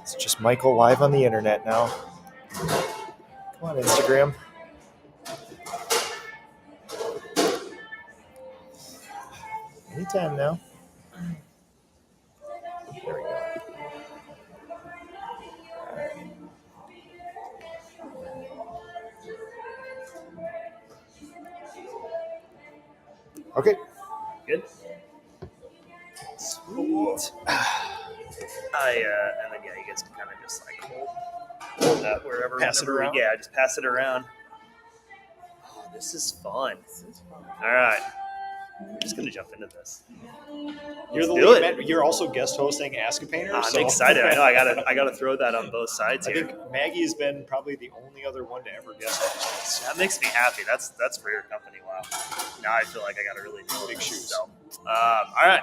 It's just Michael live on the internet now. Come on, Instagram. Anytime now. There we go. Okay. Good. Sweet. And then you guys can kind of just like hold that wherever. Pass it around? Yeah, just pass it around. Oh, this is fun. All right. I'm just going to jump into this. You're the do lead it. man. You're also guest hosting Ask a Painter. I'm excited. I know I gotta throw that on both sides I here. think Maggie has been probably the only other one to ever guest host this. That makes me happy. That's for your company. Wow. Now I feel like I got to really do Big shoes. So, all right.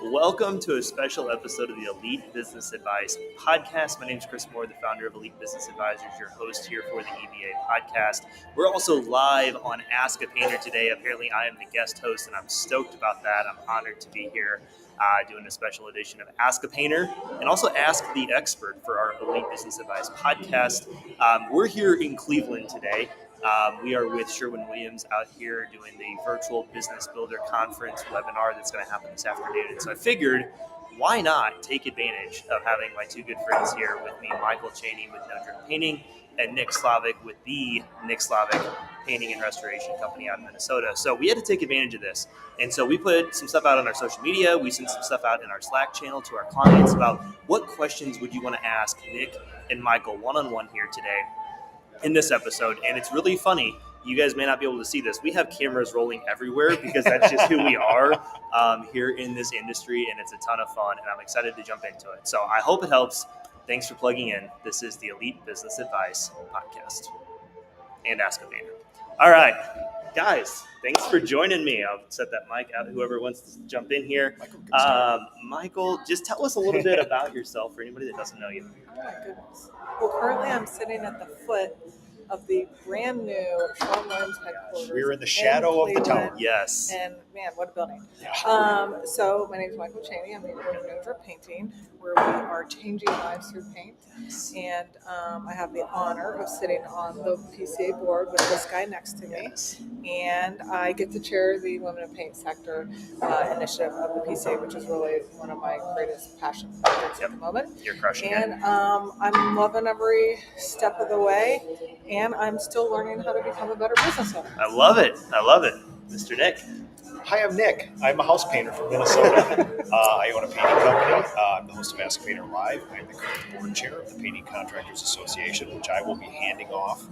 Welcome to a special episode of the Elite Business Advice Podcast. My name is Chris Moore, the founder of Elite Business Advisors, your host here for the EBA podcast. We're also live on Ask a Painter today. Apparently, I am the guest host, and I'm stoked about that. I'm honored to be here doing a special edition of Ask a Painter and also Ask the Expert for our Elite Business Advice podcast. We're here in Cleveland today. We are with Sherwin-Williams out here doing the virtual business builder conference webinar that's going to happen this afternoon. And so I figured, why not take advantage of having my two good friends here with me, Michal Cheney with No Drip Painting and Nick Slavic with the Nick Slavic Painting and Restoration Company out of Minnesota. So we had to take advantage of this. And so we put some stuff out on our social media. We sent some stuff out in our Slack channel to our clients about what questions would you want to ask Nick and Michal one-on-one here today in this episode. And it's really funny. You guys may not be able to see this. We have cameras rolling everywhere because that's just who we are here in this industry, and it's a ton of fun, and I'm excited to jump into it. So I hope it helps. Thanks for plugging in. This is the Elite Business Advice Podcast and Ask a Painter. All right, guys, thanks for joining me. I'll set that mic out, whoever wants to jump in here. Michal, just tell us a little bit about yourself for anybody that doesn't know you. Oh my goodness. Well, currently I'm sitting at the foot of the brand new Sherwin-Williams headquarters. We're in the shadow of the tower. Yes. And man, what a building. Yeah. So my name is Michal Cheney. I'm the owner of No Drip Painting, where we are changing lives through paint. And I have the honor of sitting on the PCA board with this guy next to me. Yes. And I get to chair the Women in Paint Sector initiative of the PCA, which is really one of my greatest passion projects at the moment. You're crushing it. And I'm loving every step of the way, and I'm still learning how to become a better business owner. I love it. Mr. Nick. Hi, I'm Nick. I'm a house painter from Minnesota. I own a painting company. I'm the host of Ask a Painter Live. I'm the current board chair of the Painting Contractors Association, which I will be handing off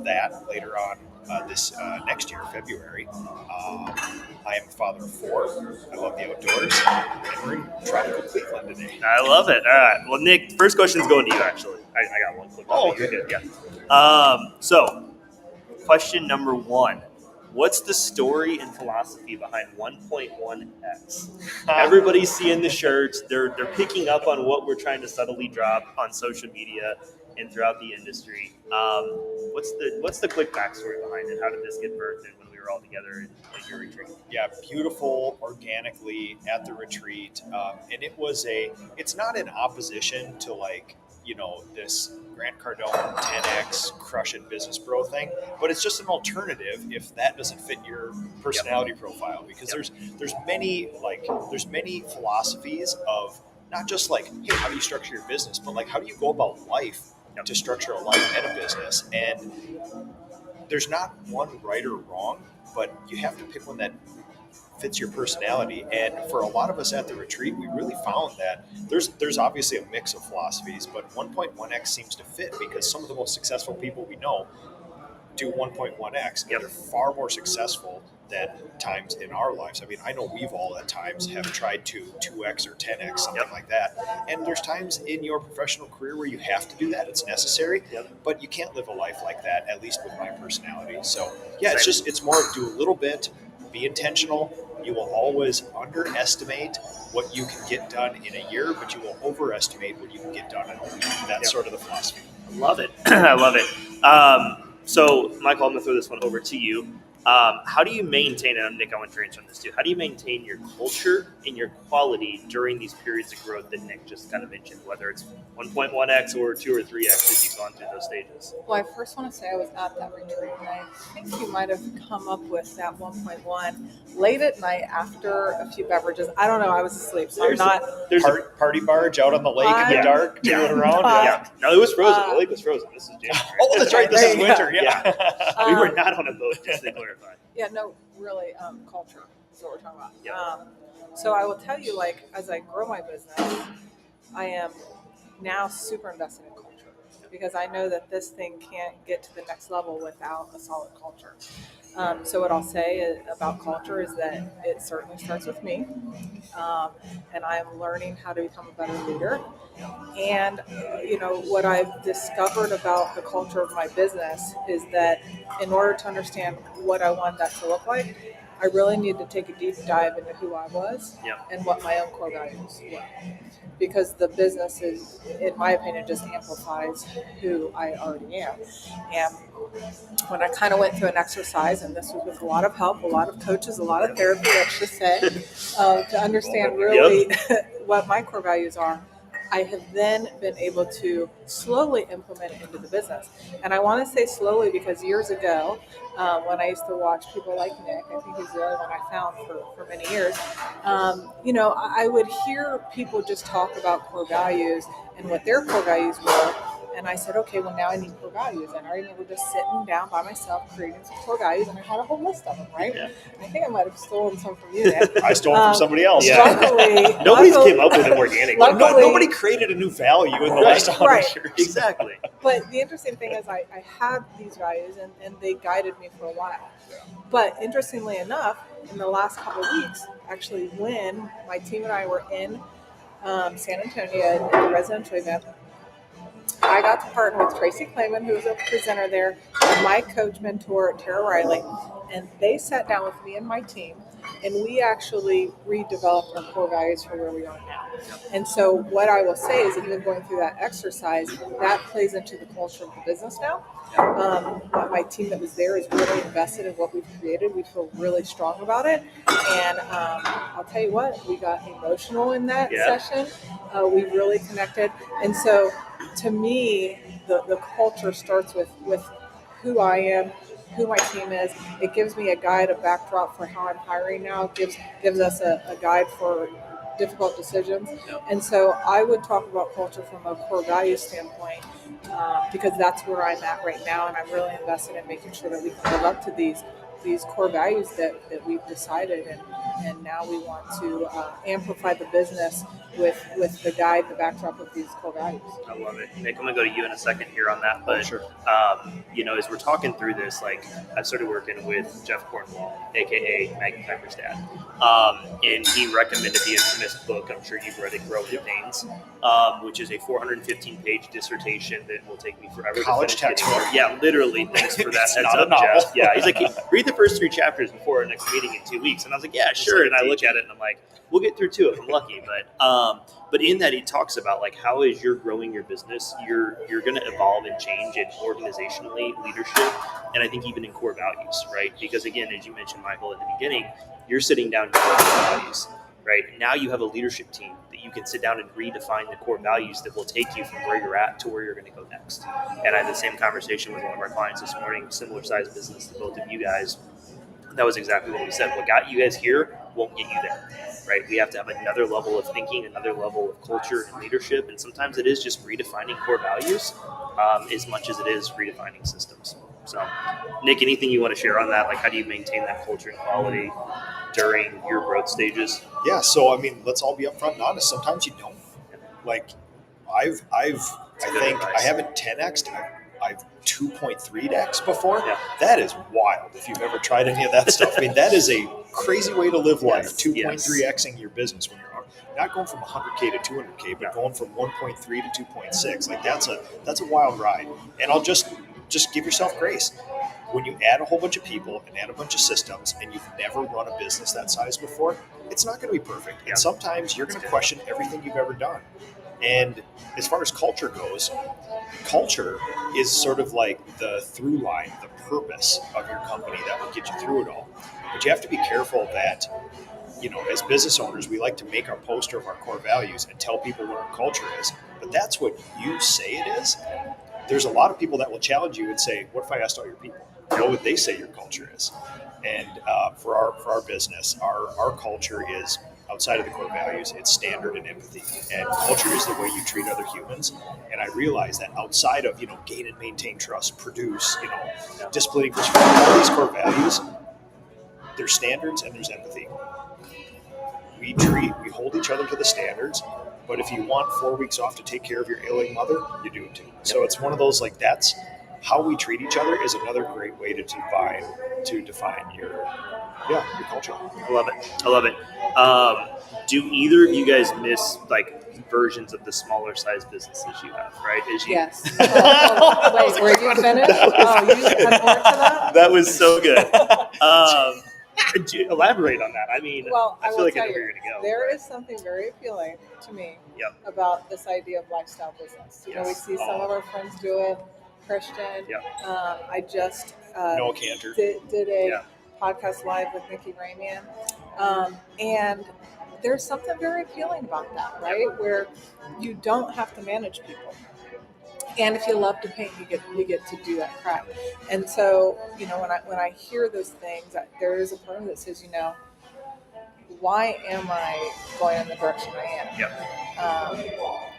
that later on this next year, February. I am a father of 4. I love the outdoors. And we're in tropical Cleveland today. I love it. All right. Well, Nick, first question's going to you, actually. I got one quick. Oh, you're good. Yeah. So, question number 1. What's the story and philosophy behind 1.1x? Everybody's seeing the shirts. They're picking up on what we're trying to subtly drop on social media and throughout the industry. What's the quick backstory behind it? How did this get birthed and when we were all together at your retreat? Yeah, beautiful, organically at the retreat. And it's not in opposition to this Grant Cardone 10X crush it business bro thing, but it's just an alternative if that doesn't fit your personality profile, because there's many philosophies of not just hey, how do you structure your business, but how do you go about life to structure a life and a business. And there's not one right or wrong, but you have to pick one that fits your personality. And for a lot of us at the retreat, we really found that there's obviously a mix of philosophies, but 1.1x seems to fit because some of the most successful people we know do 1.1x, and they're far more successful than times in our lives. I mean, I know we've all at times have tried to 2x or 10x, something like that. And there's times in your professional career where you have to do that. It's necessary, but you can't live a life like that, at least with my personality. So yeah, it's more do a little bit, be intentional. You will always underestimate what you can get done in a year, but you will overestimate what you can get done in a week. That's sort of the philosophy. I love it. I love it. So, Michal, I'm going to throw this one over to you. How do you maintain, and Nick, I want to answer on this too, how do you maintain your culture and your quality during these periods of growth that Nick just kind of mentioned, whether it's 1.1x or 2 or 3x as you've gone through those stages? Well, I first want to say I was at that retreat, and I think you might have come up with that 1.1 late at night after a few beverages. I don't know. I was asleep, so I'm not. There's Party barge out on the lake in the dark, tooling around. No, it was frozen. The lake was frozen. This is January. Oh, that's right. This is winter. Yeah. We were not on a boat, just to clarify. Yeah, no, really, culture is what we're talking about. Yeah. So I will tell you, like, as I grow my business, I am now super invested in culture because I know that this thing can't get to the next level without a solid culture. So what I'll say about culture is that it certainly starts with me, and I'm learning how to become a better leader. And, what I've discovered about the culture of my business is that in order to understand what I want that to look like, I really need to take a deep dive into who I was and what my own core values were. Because the business is, in my opinion, just amplifies who I already am. And when I kind of went through an exercise, and this was with a lot of help, a lot of coaches, a lot of therapy, let's just say, to understand really what my core values are, I have then been able to slowly implement it into the business. And I want to say slowly because years ago, when I used to watch people like Nick, I think he's the only one I found for many years, I would hear people just talk about core values and what their core values were. And I said, okay, well, now I need core values. And I remember just sitting down by myself, creating some core values, and I had a whole list of them, right? Yeah. I think I might have stolen some from you, Nick. I stole them from somebody else. Yeah. Nobody's came up with them organically. Nobody created a new value in the last 100 years. Exactly. But the interesting thing is I had these values, and they guided me for a while. Yeah. But interestingly enough, in the last couple of weeks, actually when my team and I were in San Antonio at the residential event, I got to partner with Tracy Clayman, who was a presenter there, and my coach mentor, Tara Riley, and they sat down with me and my team, and we actually redeveloped our core values for where we are now. And so what I will say is, even going through that exercise, that plays into the culture of the business now. My team that was there is really invested in what we've created. We feel really strong about it. And I'll tell you what, we got emotional in that session. We really connected. And so to me, the culture starts with who I am, who my team is. It gives me a guide, a backdrop for how I'm hiring now. It gives us a guide for difficult decisions. And so I would talk about culture from a core value standpoint because that's where I'm at right now, and I'm really invested in making sure that we can live up to these core values that we've decided, and now we want to amplify the business with the guide, the backdrop of these core values. I love it. Nick, I'm going to go to you in a second here on that, but sure. As we're talking through this, like I started working with Jeff Cornwall, aka Maggie Piper's dad, and he recommended the infamous book, I'm sure you've read it, Grow with Pains, which is a 415-page dissertation that will take me forever College to finish. textbook. Yeah, literally. Thanks for that heads not up, a novel. Jeff. Yeah, he's like, read the first 3 chapters before our next meeting in 2 weeks, and I was like, yeah, sure. And I look at it and I'm like, we'll get through 2 if I'm lucky, but in that he talks about like how as you're growing your business, you're going to evolve and change in organizationally, leadership, and I think even in core values, right? Because again, as you mentioned, Michael, at the beginning, you're sitting down to core values, right? Now you have a leadership team that you can sit down and redefine the core values that will take you from where you're at to where you're going to go next. And I had the same conversation with one of our clients this morning, similar size business to both of you guys. That was exactly what we said. What got you guys here won't get you there, right? We have to have another level of thinking, another level of culture and leadership. And sometimes it is just redefining core values as much as it is redefining systems. So, Nick, anything you want to share on that? Like, how do you maintain that culture and quality during your growth stages? Yeah. So, I mean, let's all be upfront and honest. Sometimes you don't. Like, I think I haven't 10x'd. I've 2.3x before. Yeah. That is wild. If you've ever tried any of that stuff, I mean, that is a crazy way to live life. 2.3xing your business when you're not going from 100K to 200K, but going from 1.3 to 2.6. Like that's a wild ride. And I'll just give yourself grace. When you add a whole bunch of people and add a bunch of systems, and you've never run a business that size before, it's not going to be perfect. And sometimes you're going to question everything you've ever done. And as far as culture goes, culture is sort of like the through line, the purpose of your company that will get you through it all. But you have to be careful that, as business owners, we like to make our poster of our core values and tell people what our culture is. But that's what you say it is. There's a lot of people that will challenge you and say, what if I asked all your people? What would they say your culture is? And for our business, our culture is, outside of the core values, it's standard and empathy. And culture is the way you treat other humans. And I realize that outside of, gain and maintain trust, produce, disciplining, all these core values, there's standards and there's empathy. We hold each other to the standards, but if you want 4 weeks off to take care of your ailing mother, you do it too. So it's one of those, that's how we treat each other is another great way to define your culture. I love it. Do either of you guys miss versions of the smaller size businesses you have, right? Yes. Wait, were you finished? You had more to that? That was so good. Elaborate on that. I mean, well, I feel like I know where you're going to go. There is something very appealing to me about this idea of lifestyle business. We see some of our friends do it. Christian. I just Noah Cantor did a podcast live with Nikki Ramian. And there's something very appealing about that, right? Where you don't have to manage people. And if you love to paint, you get to do that craft. And so, when I hear those things, there is a part of me that says, why am I going in the direction I am?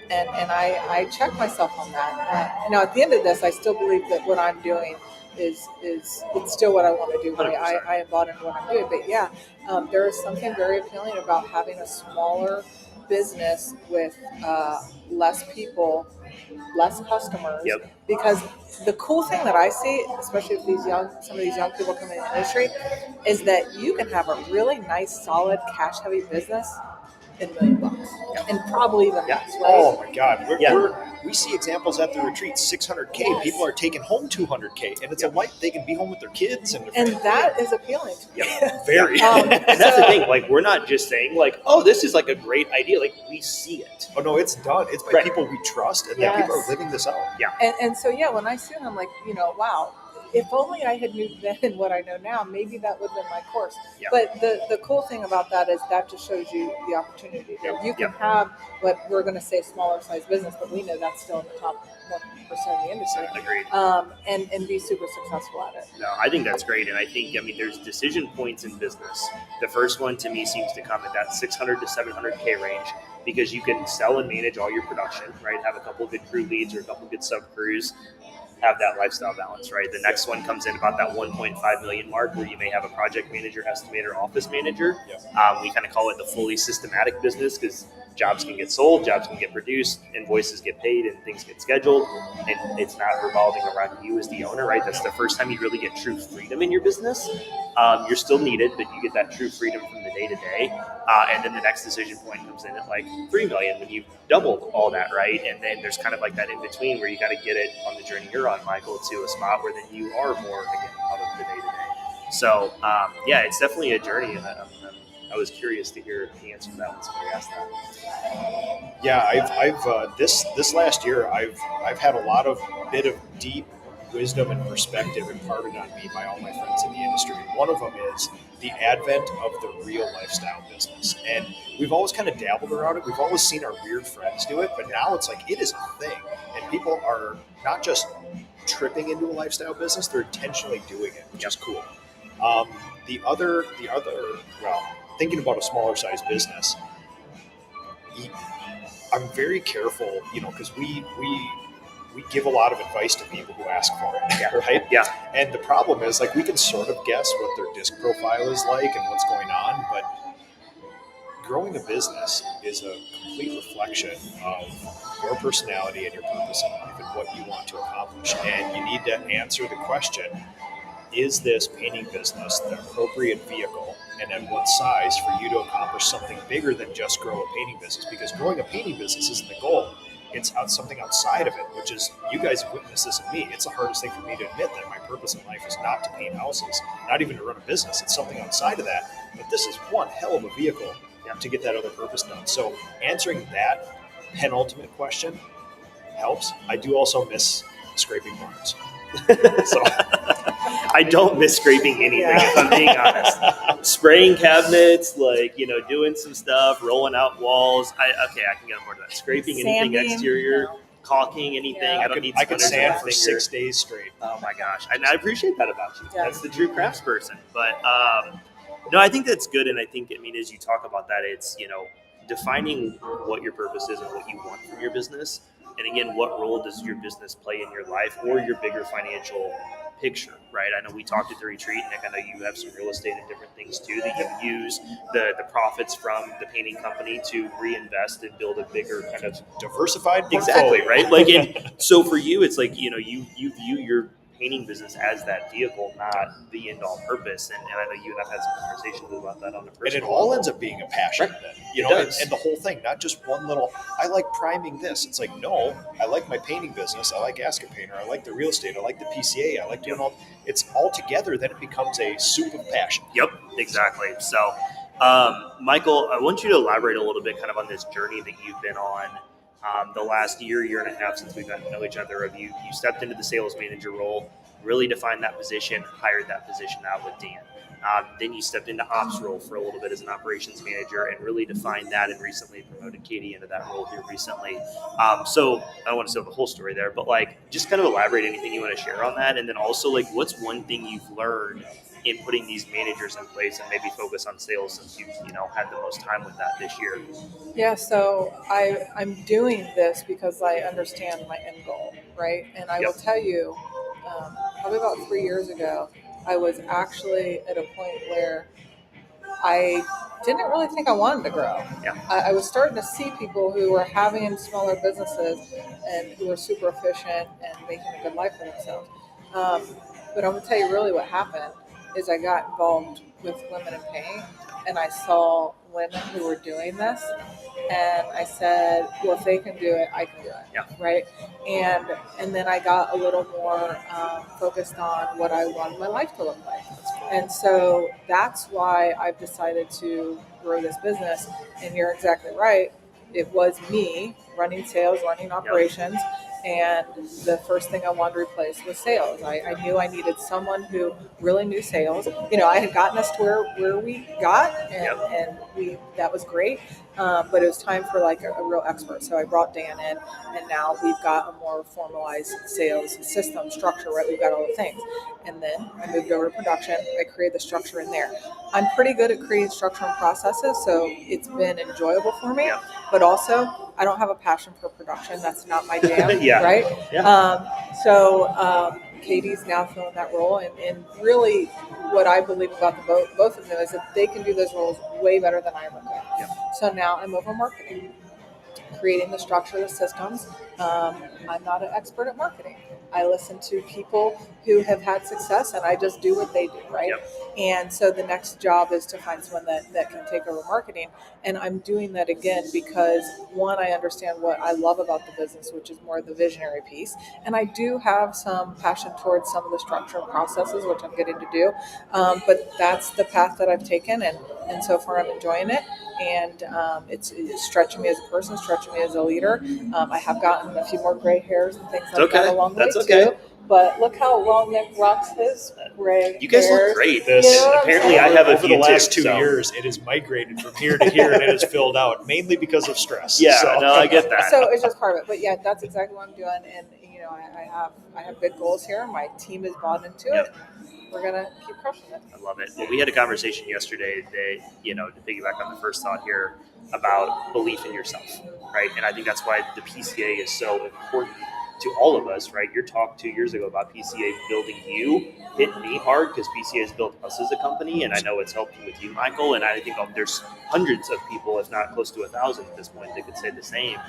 And I check myself on that. Now, at the end of this, I still believe that what I'm doing is it's still what I want to do. I embody what I'm doing. But there is something very appealing about having a smaller business with less people, less customers. Because the cool thing that I see, especially with some of these young people coming in the industry, is that you can have a really nice, solid, cash-heavy business in $1 million, and probably even less, right? Oh my God, we see examples at the retreat, $600K. People are taking home $200K, and it's a life they can be home with their kids, and that is appealing to me. Very. And that's the thing. We're not just saying oh, this is a great idea. We see it. Oh no, it's done. It's by people we trust, and that people are living this out. And so when I see it, I'm like, wow. If only I had knew then what I know now, maybe that would have been my course. But the cool thing about that is that just shows you the opportunity. You can have what we're going to say smaller size business, but we know that's still in the top 1% of the industry. Agreed. And be super successful at it. No, I think that's great. And I think, there's decision points in business. The first one to me seems to come at that 600 to 700K range, because you can sell and manage all your production, right? Have a couple of good crew leads or a couple of good sub crews. Have that lifestyle balance, right? The next one comes in about that 1.5 million mark, where you may have a project manager, estimator, office manager. We kind of call it the fully systematic business, because jobs can get sold, jobs can get produced, invoices get paid, and things get scheduled, and it's not revolving around you as the owner, right? That's the first time you really get true freedom in your business. You're still needed, but you get that true freedom from the day to day. And then the next decision point comes in at 3 million when you've doubled all that, right? And then there's kind of that in between where you got to get it on the journey you're on, Michael, to a spot where then you are more again out of the day to day. So it's definitely a journey, and I was curious to hear the answer to that when somebody asked that. Yeah, I've this last year I've had a lot of bit of deep wisdom and perspective imparted on me by all my friends in the industry. And one of them is the advent of the real lifestyle business. And we've always kind of dabbled around it. We've always seen our weird friends do it, but now it's it is a thing. And people are not just tripping into a lifestyle business, they're intentionally doing it, which is cool. The other, thinking about a smaller size business, I'm very careful, because we give a lot of advice to people who ask for it, right? And the problem is, we can sort of guess what their disc profile is like and what's going on, but growing a business is a complete reflection of your personality and your purpose in life and what you want to accomplish. And you need to answer the question, is this painting business the appropriate vehicle, and at what size for you to accomplish something bigger than just grow a painting business? Because growing a painting business isn't the goal. It's something outside of it, which is, you guys have witnessed this in me. It's the hardest thing for me to admit that my purpose in life is not to paint houses, not even to run a business. It's something outside of that. But this is one hell of a vehicle to get that other purpose done. So answering that penultimate question helps. I do also miss scraping barns. So I don't miss scraping anything, if I'm being honest. Spraying cabinets, doing some stuff, rolling out walls. I can get on board with that. Scraping anything Sanding, exterior, no. caulking anything. Yeah. I don't need I could splinters in sand my for finger. 6 days straight. Oh my gosh. And I appreciate that about you. Yeah. That's the true craftsperson. But no, I think that's good. And I think, as you talk about that, it's, defining what your purpose is and what you want from your business. And again, what role does your business play in your life or your bigger financial picture, right? I know we talked at the retreat, Nick. I know you have some real estate and different things too that you use the profits from the painting company to reinvest and build a bigger kind of Diversified portfolio. exactly, right? And so for you, it's you view your painting business as that vehicle, not the end all purpose. And I know you and I've had some conversations about that on the personal And it all ends up being a passion Right. then, It does. and the whole thing, not just one little, I like priming this. It's no, I like my painting business. I like Ask a Painter. I like the real estate. I like the PCA. I like doing all, it's all together. Then it becomes a soup of passion. Yep, exactly. So, Michael, I want you to elaborate a little bit kind of on this journey that you've been on the last year and a half since we've gotten to know each other. You stepped into the sales manager role, really defined that position, hired that position out with Dan. Then you stepped into ops role for a little bit as an operations manager and really defined that, and recently promoted Katie into that role here recently. So I don't want to tell the whole story there, but just kind of elaborate anything you want to share on that. And then also what's one thing you've learned in putting these managers in place and maybe focus on sales since you've had the most time with that this year? Yeah, so I'm doing this because I understand my end goal, right? And I will tell you, probably about 3 years ago, I was actually at a point where I didn't really think I wanted to grow. Yeah. I was starting to see people who were having smaller businesses and who were super efficient and making a good life for themselves. But I'm going to tell you really what happened is I got involved with women in paint, and I saw women who were doing this, and I said, well, if they can do it, I can do it. Yeah. Right. And then I got a little more focused on what I wanted my life to look like. And so that's why I've decided to grow this business. And you're exactly right. It was me running sales, running operations. And the first thing I wanted to replace was sales. I knew I needed someone who really knew sales. I had gotten us to where we got, and that was great. But it was time for a real expert. So I brought Dan in, and now we've got a more formalized sales system structure, right? We've got all the things. And then I moved over to production. I created the structure in there. I'm pretty good at creating structure and processes, so it's been enjoyable for me. Yeah. But also, I don't have a passion for production. That's not my jam, Yeah. right? Yeah. So Katie's now filling that role, and really what I believe about both of them is that they can do those roles way better than I ever could. Yeah. So now I'm over marketing, creating the structure, the systems. I'm not an expert at marketing. I listen to people who have had success, and I just do what they do, right? Yep. And so the next job is to find someone that can take over marketing. And I'm doing that again because, one, I understand what I love about the business, which is more the visionary piece. And I do have some passion towards some of the structure and processes, which I'm getting to do. But that's the path that I've taken, and so far I'm enjoying it. And it's stretching me as a person, stretching me as a leader. I have gotten a few more gray hairs and things like that along the way too. But look how well Nick rocks his gray You guys hairs. look great. Apparently I have a over few the last too, 2 years, it has migrated from here to here, and it has filled out mainly because of stress. Yeah, So. no, I get that. So it's just part of it. But yeah, that's exactly what I'm doing. And I have big goals here. My team is bought into it. We're gonna keep crushing it. I love it. Well, we had a conversation yesterday that, to piggyback on the first thought here about belief in yourself, right? And I think that's why the PCA is so important to all of us, right? Your talk 2 years ago about PCA building you hit me hard because PCA has built us as a company, and I know it's helped with you, Michael. And I think there's hundreds of people, if not close to 1,000 at this point, that could say the same.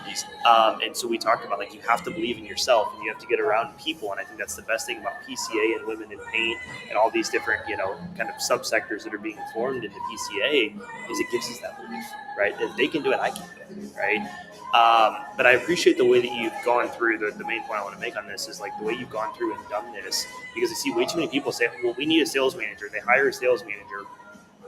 And so we talked about you have to believe in yourself, and you have to get around people. And I think that's the best thing about PCA and women in paint and all these different, kind of subsectors that are being formed in the PCA is it gives us that belief, right? If they can do it, I can do it, right? But I appreciate the way that you've gone through. The main point I want to make on this is the way you've gone through and done this, because I see way too many people say, well, we need a sales manager. They hire a sales manager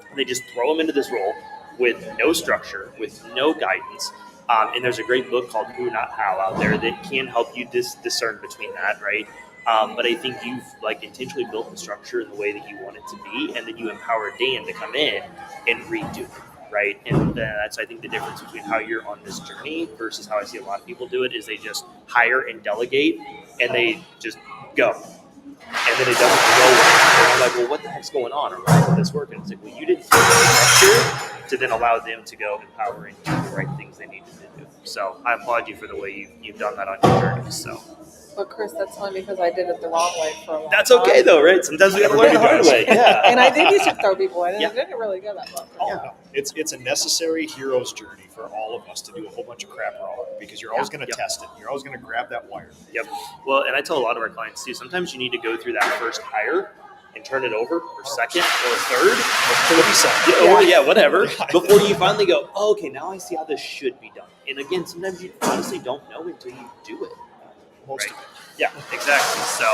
and they just throw them into this role with no structure, with no guidance. And there's a great book called Who Not How out there that can help you discern between that, right? But I think you've like intentionally built the structure in the way that you want it to be, and then you empower Dan to come in and redo it, right? And that's, I think, the difference between how you're on this journey versus how I see a lot of people do it is they just hire and delegate, and they just go. And then it doesn't go well. And I'm like, well, what the heck's going on? Or why isn't this working? It's like, well, you didn't put the structure to then allow them to go empower and do the right things they needed to do. So I applaud you for the way you've done that on your journey. So. But Chris, that's only because I did it the wrong way for a long That's time. okay though, right? Sometimes we got to learn the hard way. Yeah. And I did used to throw people in, and it didn't really go that well. No. It's a necessary hero's journey for all of us to do a whole bunch of crap wrong, because you're always going to test it. You're always going to grab that wire. Yep. Well, and I tell a lot of our clients too, sometimes you need to go through that first hire and turn it over, or second, or third, or 30 or whatever, before you finally go, oh, okay, now I see how this should be done. And again, sometimes you honestly don't know until you do it. Most of it. Yeah, exactly. So,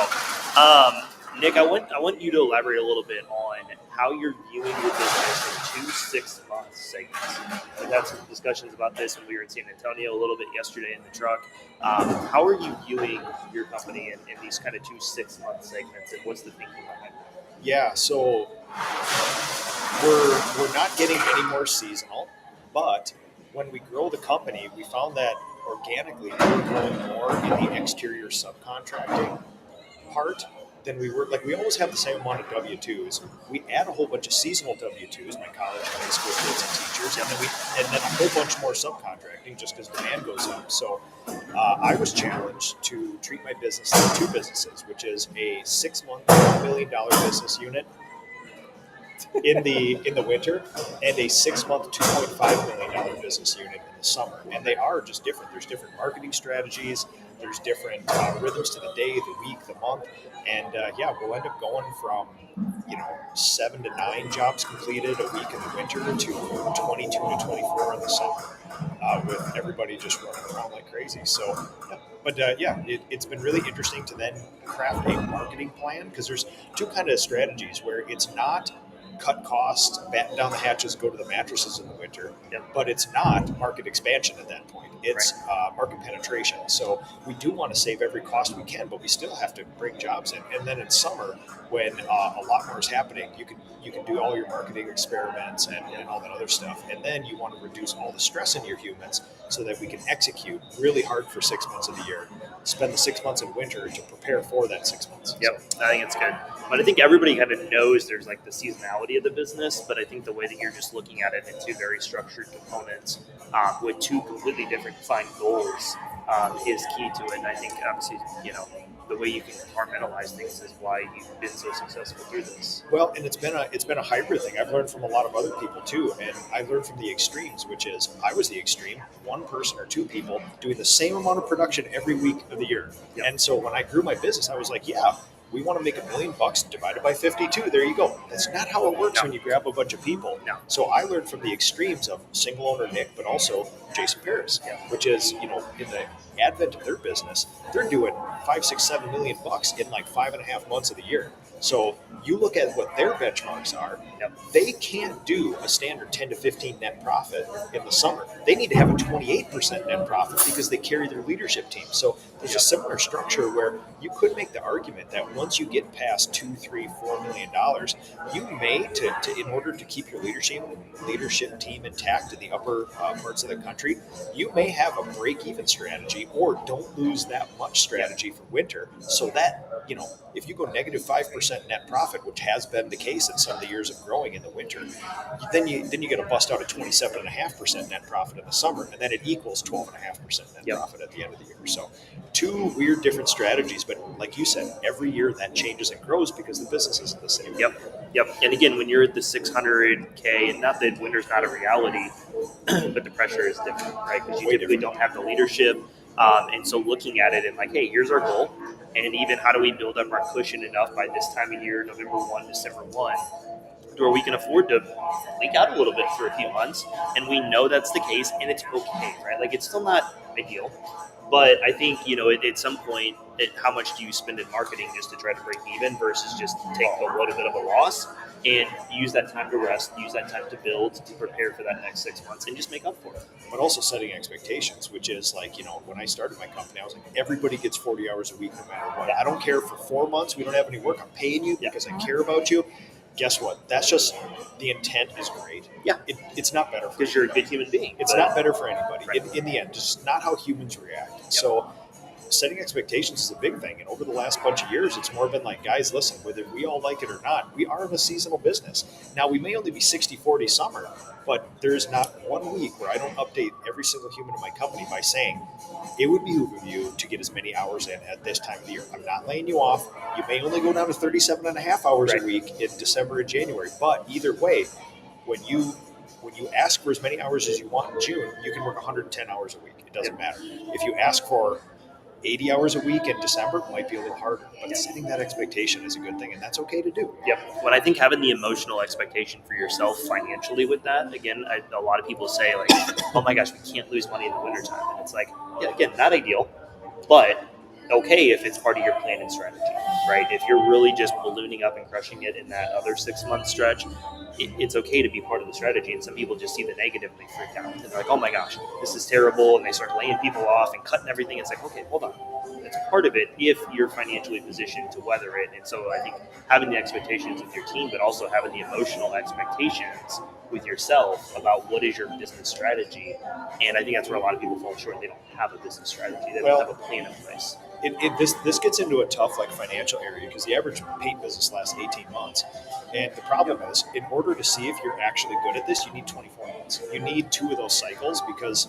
Nick, I want you to elaborate a little bit on how you're viewing your business in 2 6-month segments. We had some discussions about this when we were in San Antonio a little bit yesterday in the truck. How are you viewing your company in these kind of 2 6-month segments, and what's the thinking behind that? Yeah, so we're not getting any more seasonal, but when we grow the company, we found that organically we're growing more in the exterior subcontracting part than we were. Like, we always have the same amount of W-2s. We add a whole bunch of seasonal W-2s, my college and high school kids and teachers, and then a whole bunch more subcontracting just because demand goes up. So I was challenged to treat my business like 2 businesses, which is a 6-month, $1 million business unit in the winter, and a 6-month, $2.5 million business unit in the summer. And they are just different. There's different marketing strategies. There's different rhythms to the day, the week, the month. And we'll end up going from 7 to 9 jobs completed a week in the winter to 22 to 24 in the summer, with everybody just running around like crazy. So, it's been really interesting to then craft a marketing plan, because there's 2 kind of strategies where it's not cut costs, batten down the hatches, go to the mattresses in the winter, but it's not market expansion at that point. It's market penetration. So we do want to save every cost we can, but we still have to bring jobs in. And then in summer, when a lot more is happening, you can do all your marketing experiments and all that other stuff. And then you want to reduce all the stress in your humans so that we can execute really hard for 6 months of the year. Spend the 6 months in winter to prepare for that 6 months. Yep, I think it's good. But I think everybody kind of knows there's like the seasonality of the business, but I think the way that you're just looking at it in 2 very structured components with 2 completely different defined goals is key to it. And I think obviously, the way you can compartmentalize things is why you've been so successful through this. Well, and it's been a hybrid thing. I've learned from a lot of other people too, and I learned from the extremes, which is I was the extreme, 1 person or 2 people doing the same amount of production every week of the year. Yep. And so when I grew my business, I was like, we want to make $1 million divided by 52. There you go. That's not how it works when you grab a bunch of people. No. So I learned from the extremes of single owner Nick, but also Jason Paris, which is, in the advent of their business, they're doing $5, $6, $7 million in like 5.5 months of the year. So you look at what their benchmarks are. They can't do a standard 10 to 15 net profit in the summer. They need to have a 28% net profit because they carry their leadership team. So there's a similar structure where you could make the argument that once you get past $2, $3, $4 million, you may, in order to keep your leadership team intact in the upper parts of the country, you may have a break-even strategy, or don't lose that much strategy for winter, so that if you go negative 5% net profit, which has been the case in some of the years of growing in the winter, then you get to bust out a 27.5% net profit in the summer, and then it equals 12.5% net profit at the end of the year. So 2 weird different strategies, but like you said, every year that changes and grows because the business isn't the same. Yep. And again, when you're at the 600K, and not that winter's not a reality, but the pressure is different, right? Because you typically don't have the leadership. And so looking at it and like, hey, here's our goal. And even how do we build up our cushion enough by this time of year, November 1, December 1, where we can afford to leak out a little bit for a few months, and we know that's the case, and it's okay, right? Like, it's still not ideal, but I think, at some point, how much do you spend in marketing just to try to break even versus just take a little bit of a loss and use that time to rest, use that time to build, to prepare for that next 6 months, and just make up for it. But also setting expectations, which is like, when I started my company, I was like, everybody gets 40 hours a week no matter what. I don't care for 4 months, we don't have any work, I'm paying you because I care about you. Guess what? That's just, the intent is great. Yeah. It's not better for because you're a good human being. It's not better for anybody. Right. In the end, just not how humans react. Yep. So setting expectations is a big thing. And over the last bunch of years, it's more been like, guys, listen, whether we all like it or not, we are in a seasonal business. Now, we may only be 60-40 summer, but there's not 1 week where I don't update every single human in my company by saying, it would behoove of you to get as many hours in at this time of the year. I'm not laying you off. You may only go down to 37 and a half hours a week in December and January. But either way, when you ask for as many hours as you want in June, you can work 110 hours a week. It doesn't matter. If you ask for 80 hours a week in December, it might be a little harder, but setting that expectation is a good thing, and that's okay to do. Yep. When I think having the emotional expectation for yourself financially with that, again, a lot of people say like, oh my gosh, we can't lose money in the wintertime. And it's like, yeah, again, not ideal, but okay if it's part of your plan and strategy, right? If you're really just ballooning up and crushing it in that other 6 month stretch, it's okay to be part of the strategy. And some people just see the negative and they freak out. And they're like, oh my gosh, this is terrible. And they start laying people off and cutting everything. It's like, okay, hold on. It's part of it if you're financially positioned to weather it. And so I think having the expectations with your team, but also having the emotional expectations with yourself about what is your business strategy. And I think that's where a lot of people fall short. They don't have a business strategy. They don't have a plan in place. This gets into a tough financial area because the average paint business lasts 18 months. And the problem is, in order to see if you're actually good at this, you need 24 months. You need 2 of those cycles because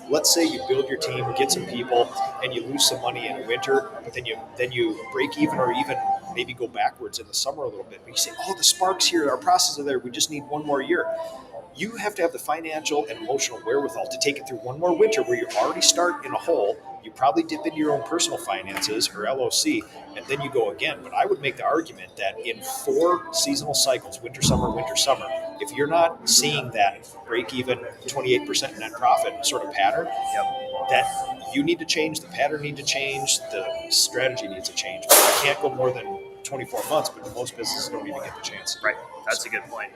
let's say you build your team, get some people, and you lose some money in winter, but then you break even or even maybe go backwards in the summer a little bit. But you say, oh, the spark's here, our processes are there, we just need 1 more year. You have to have the financial and emotional wherewithal to take it through 1 more winter where you already start in a hole. You probably dip into your own personal finances or LOC, and then you go again. But I would make the argument that in 4 seasonal cycles, winter, summer, if you're not seeing that break even 28% net profit sort of pattern, that you need to change, the pattern need to change, the strategy needs to change. But you can't go more than 24 months, but most businesses don't even get the chance. Right. That's a good point.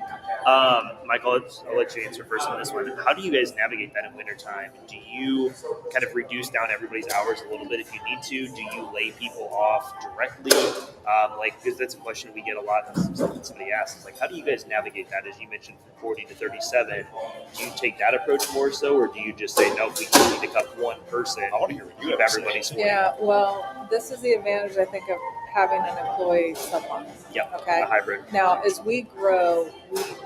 Michael, I'll let you answer first on this one. How do you guys navigate that in wintertime? Do you kind of reduce down everybody's hours a little bit if you need to? Do you lay people off directly? Because that's a question we get a lot. Somebody asks, is like, how do you guys navigate that? As you mentioned, from 40 to 37, do you take that approach more so, or do you just say, no, we need to cut 1 person? I want to hear what you have to say. Yeah, well, this is the advantage, I think, of having an employee sub-model. Yep, okay. A hybrid. Now, as we grow,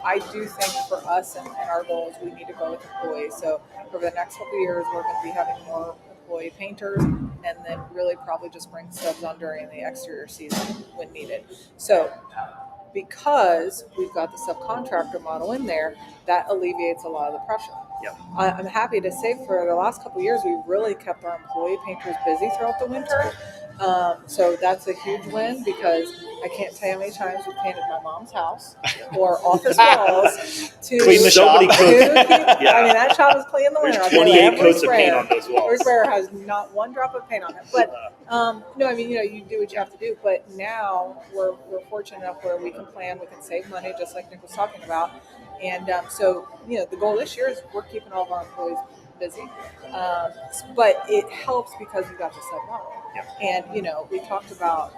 I do think for us and our goals, we need to grow with employees. So over the next couple of years, we're going to be having more employee painters, and then really probably just bring subs on during the exterior season when needed. So because we've got the subcontractor model in there, that alleviates a lot of the pressure. Yep. I'm happy to say for the last couple of years, we really kept our employee painters busy throughout the winter. So that's a huge win because I can't tell you how many times we painted my mom's house or office walls to clean the shop. Yeah. I mean, that shop is clean in the winter. There's 28 coats of paint on those walls. Every sprayer has not 1 drop of paint on it. But no, I mean, you do what you have to do. But now we're fortunate enough where we can plan, we can save money, just like Nick was talking about. And so, the goal this year is we're keeping all of our employees busy. But it helps because we got the sub model. Yep. And, we talked about,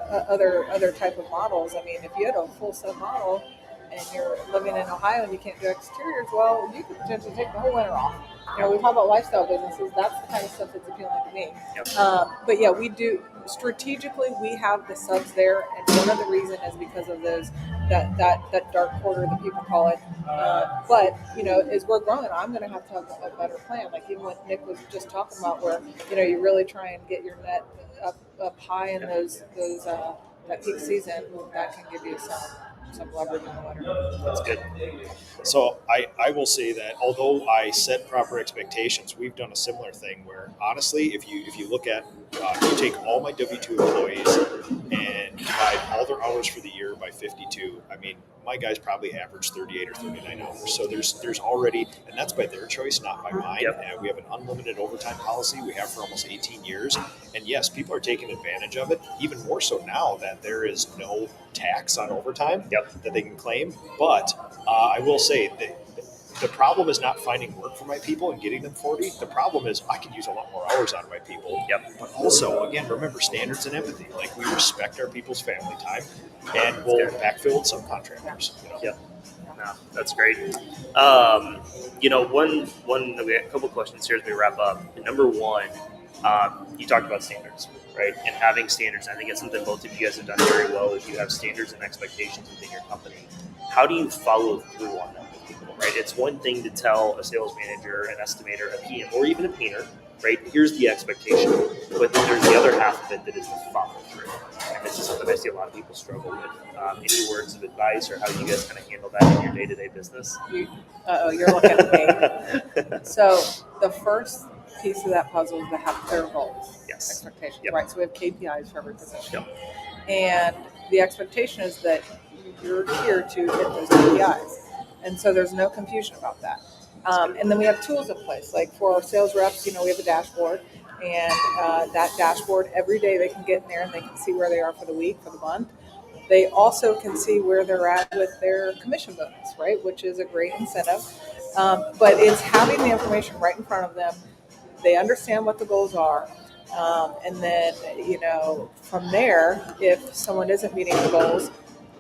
other type of models. I mean, if you had a full sub model and you're living in Ohio and you can't do exteriors, well, you could potentially take the whole winter off. We talk about lifestyle businesses. That's the kind of stuff that's appealing to me. Yep. But yeah, we do strategically. We have the subs there, and one of the reasons is because of those that dark quarter that people call it. But as we're growing, I'm going to have a better plan. Like even what Nick was just talking about, where you really try and get your net up high in those that peak season. That can give you some leverage in the winter. That's good. So I will say that although I set proper expectations, we've done a similar thing where honestly, if you look at, you take all my W-2 employees, and divide all their hours for the year by 52, I mean, my guys probably average 38 or 39 hours. So there's already, and that's by their choice, not by mine. Yep. And we have an unlimited overtime policy. We have for almost 18 years. And yes, people are taking advantage of it, even more so now that there is no tax on overtime that they can claim. But I will say that the problem is not finding work for my people and getting them 40. The problem is I can use a lot more hours out of my people. But also, again, remember standards and empathy. Like, we respect our people's family time, and we'll backfill with subcontractors. No, that's great. You know, we have a couple questions here as we wrap up. Number one, you talked about standards, right? And having standards. I think it's something both of you guys have done very well. If you have standards and expectations within your company, how do you follow through on that with people, right? It's one thing to tell a sales manager, an estimator, a PM, or even a painter, right? Here's the expectation. But then there's the other half of it that is the follow through. And this is something I see a lot of people struggle with. Any words of advice, or how do you guys kind of handle that in your day-to-day business? You're looking at me. So the first piece of that puzzle is to have clear goals, expectations, right? So we have KPIs for every position. And the expectation is that you're here to hit those KPIs. And so there's no confusion about that. And then we have tools in place. Like for our sales reps, we have a dashboard. And that dashboard, every day they can get in there and they can see where they are for the week, for the month. They also can see where they're at with their commission bonus, right, which is a great incentive. But it's having the information right in front of them. They understand what the goals are. And then, from there, if someone isn't meeting the goals,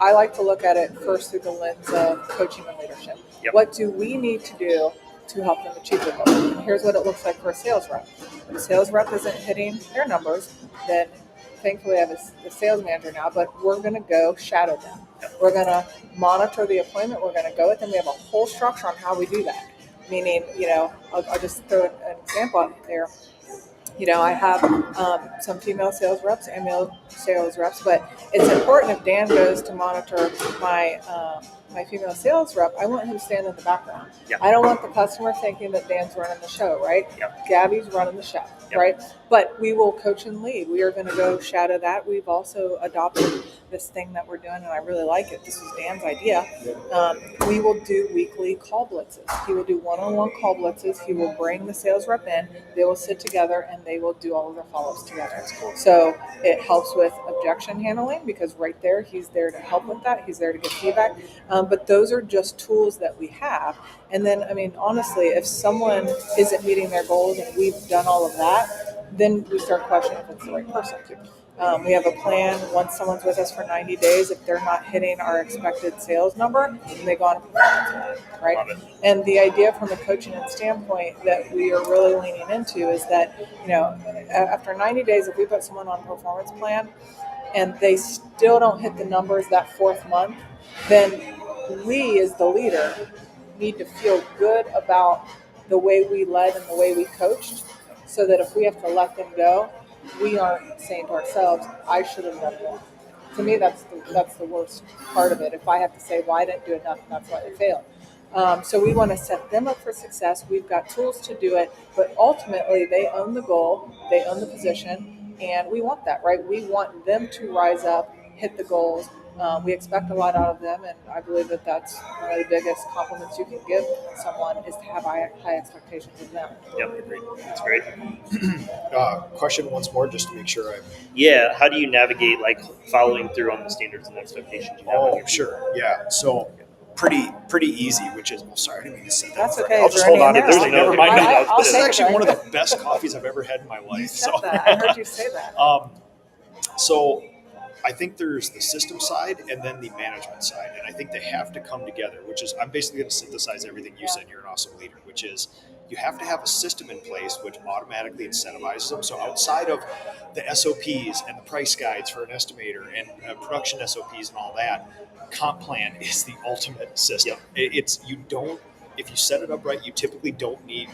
I like to look at it first through the lens of coaching and leadership. What do we need to do to help them achieve their goals? And here's what it looks like for a sales rep. If a sales rep isn't hitting their numbers, then thankfully I have a sales manager now, but we're going to go shadow them. We're going to monitor the appointment. We're going to go with them. We have a whole structure on how we do that. Meaning, I'll just throw an example out there. I have some female sales reps and male sales reps, but it's important if Dan goes to monitor my female sales rep, I want him to stand in the background. I don't want the customer thinking that Dan's running the show, right? Gabby's running the show, right? But we will coach and lead. We are going to go shadow that. We've also adopted this thing that we're doing, and I really like it. This was Dan's idea. We will do weekly call blitzes. He will do one-on-one call blitzes. He will bring the sales rep in. They will sit together, and they will do all of their follow-ups together. So it helps with objection handling, because right there, he's there to help with that. He's there to get feedback. But those are just tools that we have. And then, honestly, if someone isn't meeting their goals and we've done all of that, then we start questioning if it's the right person. We have a plan. Once someone's with us for 90 days, if they're not hitting our expected sales number, then they go on a performance plan, right? And the idea from a coaching and standpoint that we are really leaning into is that, after 90 days, if we put someone on a performance plan and they still don't hit the numbers that fourth month, then we, as the leader, need to feel good about the way we led and the way we coached, so that if we have to let them go, we aren't saying to ourselves, I should have done more. To me, that's the worst part of it. If I have to say, well, I didn't do enough, and that's why they failed. So we want to set them up for success. We've got tools to do it, but ultimately they own the goal, they own the position, and we want that, right? We want them to rise up, hit the goals. We expect a lot out of them, and I believe that that's one of the biggest compliments you can give someone, is to have high expectations of them. Agreed. That's great. Question once more, just to make sure I'm... Yeah, how do you navigate following through on the standards and expectations you have? Oh, sure. Yeah. So pretty easy, which is... sorry, I didn't mean to say that. That's okay. I'll just hold on to this thing. Never mind. This is actually one of the best coffees I've ever had in my life. You said that. I heard you say that. So I think there's the system side and then the management side, and I think they have to come together, which is, I'm basically going to synthesize everything you said. You're an awesome leader, which is you have to have a system in place which automatically incentivizes them. So outside of the SOPs and the price guides for an estimator and production SOPs and all that, comp plan is the ultimate system. If you set it up right, you typically don't need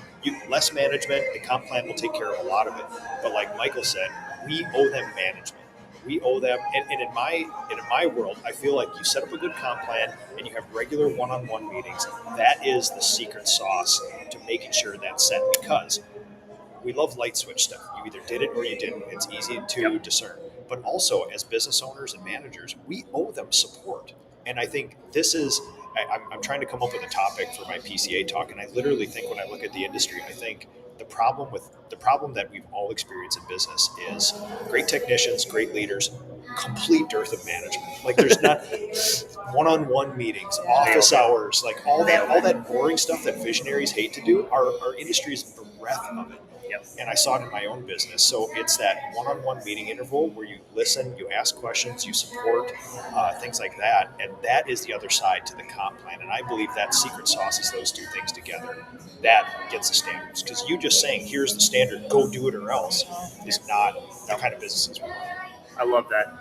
less management. The comp plan will take care of a lot of it. But like Michael said, we owe them management. We owe them, and in my world, I feel like you set up a good comp plan and you have regular one-on-one meetings. That is the secret sauce to making sure that's set, because we love light switch stuff. You either did it or you didn't. It's easy to discern. but also as business owners and managers, we owe them support. And I think this is, I'm trying to come up with a topic for my PCA talk, and I literally think when I look at the industry, I think the problem that we've all experienced in business is great technicians, great leaders, complete dearth of management. Like there's not one-on-one meetings, office hours, like all that boring stuff that visionaries hate to do. Our industry is bereft of it. Yep. And I saw it in my own business. So it's that one-on-one meeting interval where you listen, you ask questions, you support, things like that. And that is the other side to the comp plan. And I believe that secret sauce is those two things together. That gets the standards. Because you just saying, here's the standard, go do it or else, is not the kind of businesses we want. I love that.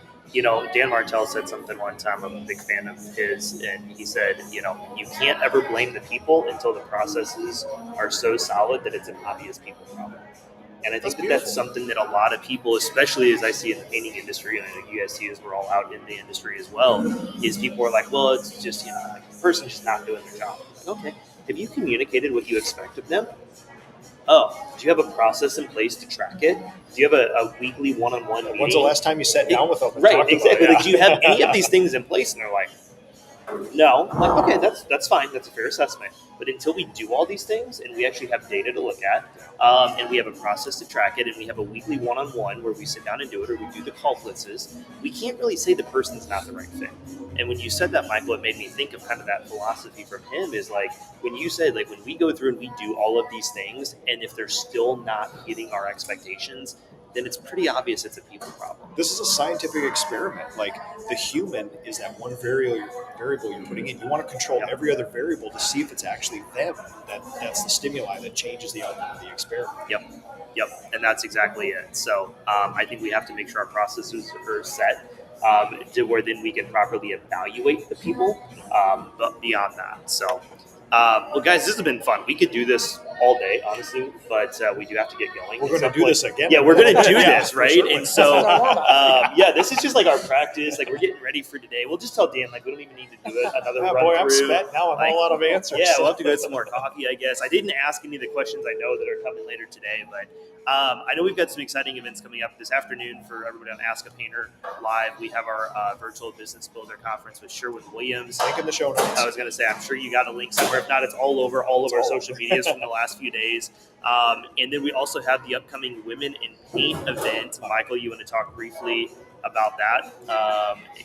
Dan Martell said something one time. I'm a big fan of his, and he said, you can't ever blame the people until the processes are so solid that it's an obvious people problem. And I think that's something that a lot of people, especially as I see in the painting industry, and I know you guys see as we're all out in the industry as well, is people are like, well, it's just, like the person's just not doing their job. Like, okay, have you communicated what you expect of them? Oh, do you have a process in place to track it? Do you have a weekly one-on-one meeting? When's the last time you sat down with them? Right, exactly. Like, do you have any of these things in place? And they're like, no. I'm like, okay, that's fine. That's a fair assessment. But until we do all these things and we actually have data to look at, and we have a process to track it, and we have a weekly one-on-one where we sit down and do it, or we do the call blitzes, we can't really say the person's not the right fit. And when you said that, Michael, it made me think of kind of that philosophy from him is like, when you said, like, when we go through and we do all of these things, and if they're still not hitting our expectations, then it's pretty obvious it's a people problem. This is a scientific experiment. Like the human is that one variable you're putting in. You want to control every other variable to see if it's actually them. That's the stimuli that changes the outcome of the experiment. Yep. And that's exactly it. So I think we have to make sure our processes are set to where then we can properly evaluate the people, but beyond that. So, well, guys, this has been fun. We could do this all day, honestly, but we do have to get going. We're going to do this again. Yeah, we're going to do this, right? Sure. And so, this is just like our practice. Like, we're getting ready for today. We'll just tell Dan, like, we don't even need to do another run boy, through. I'm spent now. I'm all out of answers. Yeah, we'll have to go get some more coffee, I guess. I didn't ask any of the questions I know that are coming later today, but I know we've got some exciting events coming up this afternoon for everybody on Ask a Painter Live. We have our virtual business builder conference with Sherwin-Williams. Link in the show notes. I was going to say, I'm sure you got a link somewhere. If not, it's all over all of our social medias from the last few days. And then we also have the upcoming Women in Paint event. Michael, you want to talk briefly about that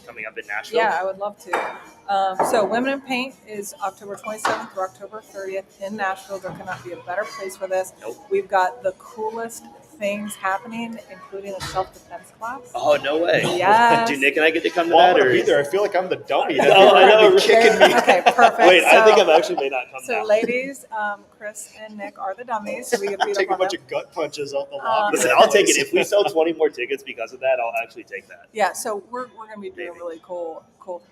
coming up in Nashville? Yeah, I would love to. So Women in Paint is October 27th through October 30th in Nashville. There cannot be a better place for this. Nope. We've got the coolest things happening, including a self-defense class. Oh, no way. Yes. Do Nick and I get to come to Well, that? I'm going Or to be there. I feel like I'm the dummy. I know. Kicking me. Okay, perfect. Wait, I think So- I actually may not come So now. ladies, Chris and Nick are the dummies. So we get beat Take up a on bunch them. of gut punches out the lobby. Listen, I'll take it. If we sell 20 more tickets because of that, I'll actually take that. Yeah, so we're going to be doing Maybe. really cool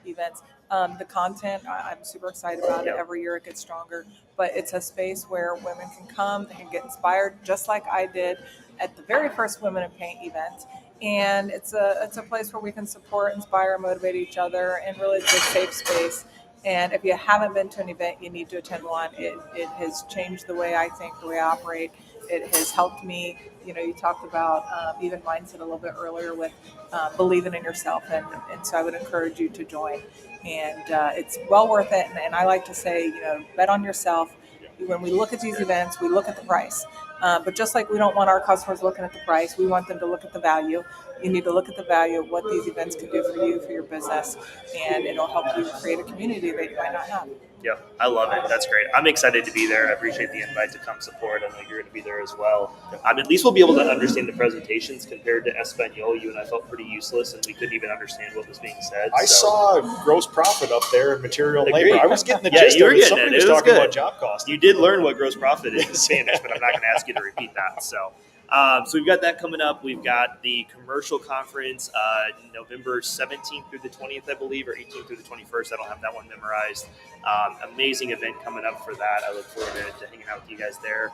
events. The content, I'm super excited about it. Yeah. Every year it gets stronger, but it's a space where women can come, they can get inspired, just like I did at the very first Women in Paint event. And it's a place where we can support, inspire, motivate each other, and really it's a safe space. And if you haven't been to an event, you need to attend one. It has changed the way I think, the way I operate. It has helped me. You talked about even mindset a little bit earlier with believing in yourself. And so I would encourage you to join. And it's well worth it. And I like to say, bet on yourself. When we look at these events, we look at the price. But just like we don't want our customers looking at the price, we want them to look at the value. You need to look at the value of what these events can do for you, for your business, and it'll help you create a community that you might not have. Yeah, I love it. That's great. I'm excited to be there. I appreciate the invite to come support. I know you're going to be there as well. At least we'll be able to understand the presentations compared to Espanol. You and I felt pretty useless, and we couldn't even understand what was being said. I saw gross profit up there in material and Agreed. labor. I was getting the Yeah, gist you of were it. getting Somebody it. was It was talking good. about job cost. You did learn what gross profit is in Spanish, but I'm not going to ask you to repeat that. So we've got that coming up. We've got the commercial conference November 17th through the 20th, I believe, or 18th through the 21st. I don't have that one memorized. Amazing event coming up for that. I look forward to hanging out with you guys there.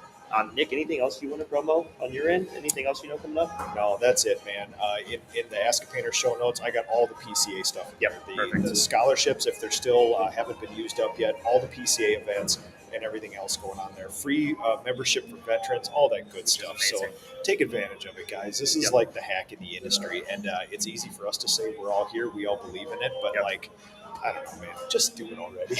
Nick, anything else you want to promo on your end? Anything else coming up? No, that's it, man. In the Ask a Painter show notes, I got all the PCA stuff. Yep, there. perfect. The scholarships, if they're still haven't been used up yet, all the PCA events. and everything else going on there. Free membership for veterans, all that good stuff. So take advantage of it, guys. This is like the hack in the industry, and it's easy for us to say we're all here, we all believe in it, but like, I don't know, man, just do it already.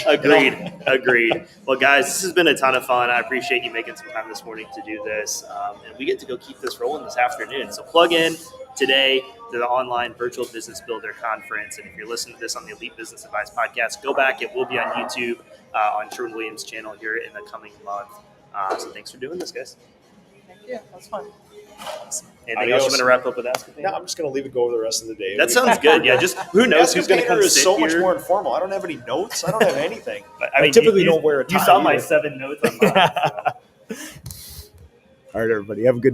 Agreed. Well, guys, this has been a ton of fun. I appreciate you making some time this morning to do this, and we get to go keep this rolling this afternoon. So plug in today to the online Virtual Business Builder Conference, and if you're listening to this on the Elite Business Advice podcast, go back. It will be on YouTube, on Sherwin-Williams' channel here in the coming month. So thanks for doing this, guys. Thank you. That was fun. Anything else you want to wrap up with Ask a Painter? No, I'm just going to leave it go the rest of the day. That sounds good. Yeah, just who knows Ask who's a going to come Painter sit is so here. much more informal. I don't have any notes. I don't have anything. But, I typically don't wear a tie. You saw my 7 notes on mine. All right, everybody. Have a good